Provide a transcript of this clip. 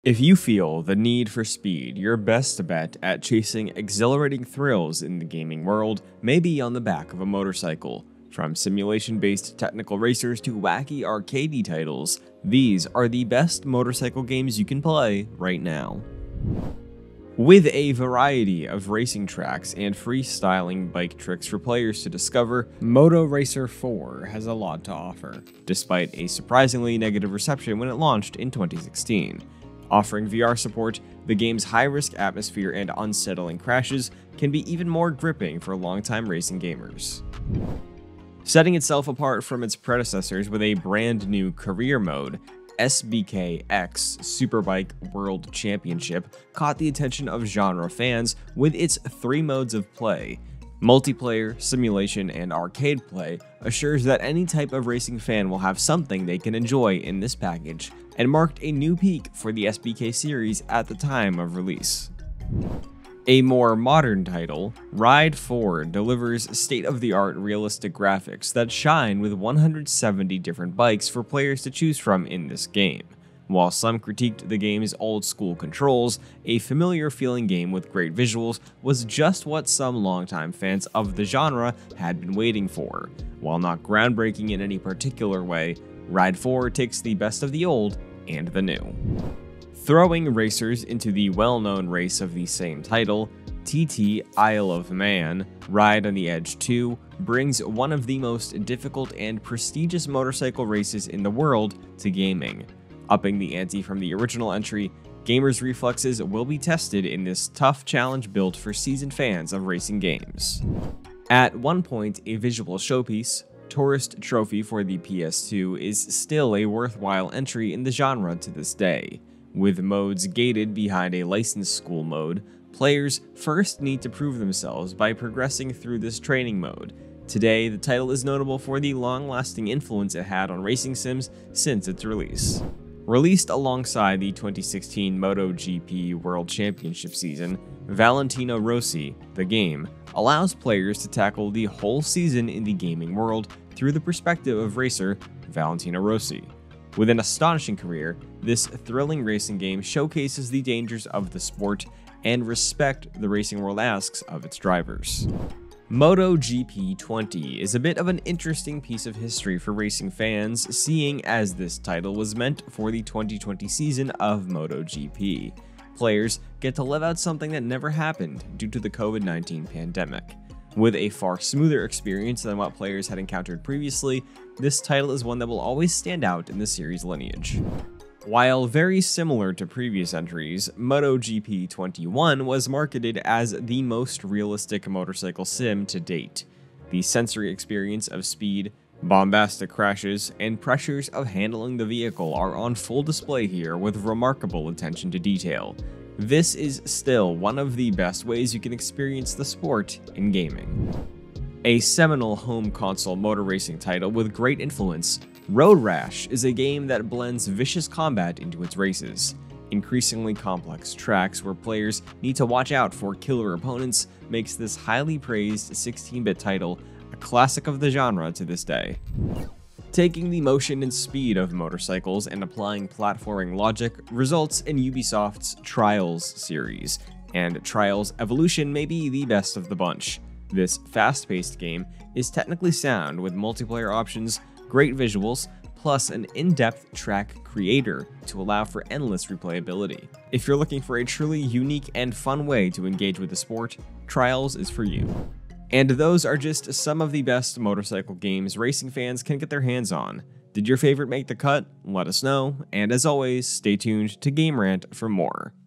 If you feel the need for speed, your best bet at chasing exhilarating thrills in the gaming world may be on the back of a motorcycle. From simulation-based technical racers to wacky arcadey titles, these are the best motorcycle games you can play right now. With a variety of racing tracks and freestyling bike tricks for players to discover, Moto Racer 4 has a lot to offer, despite a surprisingly negative reception when it launched in 2016. Offering VR support, the game's high-risk atmosphere and unsettling crashes can be even more gripping for longtime racing gamers. Setting itself apart from its predecessors with a brand new career mode, SBKX Superbike World Championship caught the attention of genre fans with its 3 modes of play. Multiplayer, simulation, and arcade play assures that any type of racing fan will have something they can enjoy in this package, and marked a new peak for the SBK series at the time of release. A more modern title, Ride 4 delivers state-of-the-art realistic graphics that shine with 170 different bikes for players to choose from in this game. While some critiqued the game's old-school controls, a familiar-feeling game with great visuals was just what some longtime fans of the genre had been waiting for. While not groundbreaking in any particular way, Ride 4 takes the best of the old and the new. Throwing racers into the well-known race of the same title, TT Isle of Man, Ride on the Edge 2 brings one of the most difficult and prestigious motorcycle races in the world to gaming. Upping the ante from the original entry, gamers' reflexes will be tested in this tough challenge built for seasoned fans of racing games. At one point a visual showpiece, Tourist Trophy for the PS2 is still a worthwhile entry in the genre to this day. With modes gated behind a licensed school mode, players first need to prove themselves by progressing through this training mode. Today, the title is notable for the long-lasting influence it had on racing sims since its release. Released alongside the 2016 MotoGP World Championship season, Valentino Rossi, the game, allows players to tackle the whole season in the gaming world through the perspective of racer Valentino Rossi. With an astonishing career, this thrilling racing game showcases the dangers of the sport and respect the racing world asks of its drivers. MotoGP 20 is a bit of an interesting piece of history for racing fans, seeing as this title was meant for the 2020 season of MotoGP. Players get to live out something that never happened due to the COVID-19 pandemic. With a far smoother experience than what players had encountered previously, this title is one that will always stand out in the series' lineage. While very similar to previous entries, MotoGP 21 was marketed as the most realistic motorcycle sim to date. The sensory experience of speed, bombastic crashes, and pressures of handling the vehicle are on full display here with remarkable attention to detail. This is still one of the best ways you can experience the sport in gaming. A seminal home console motor racing title with great influence, Road Rash is a game that blends vicious combat into its races. Increasingly complex tracks where players need to watch out for killer opponents makes this highly praised 16-bit title a classic of the genre to this day. Taking the motion and speed of motorcycles and applying platforming logic results in Ubisoft's Trials series, and Trials Evolution may be the best of the bunch. This fast-paced game is technically sound with multiplayer options, great visuals, plus an in-depth track creator to allow for endless replayability. If you're looking for a truly unique and fun way to engage with the sport, Trials is for you. And those are just some of the best motorcycle games racing fans can get their hands on. Did your favorite make the cut? Let us know, and as always, stay tuned to Game Rant for more.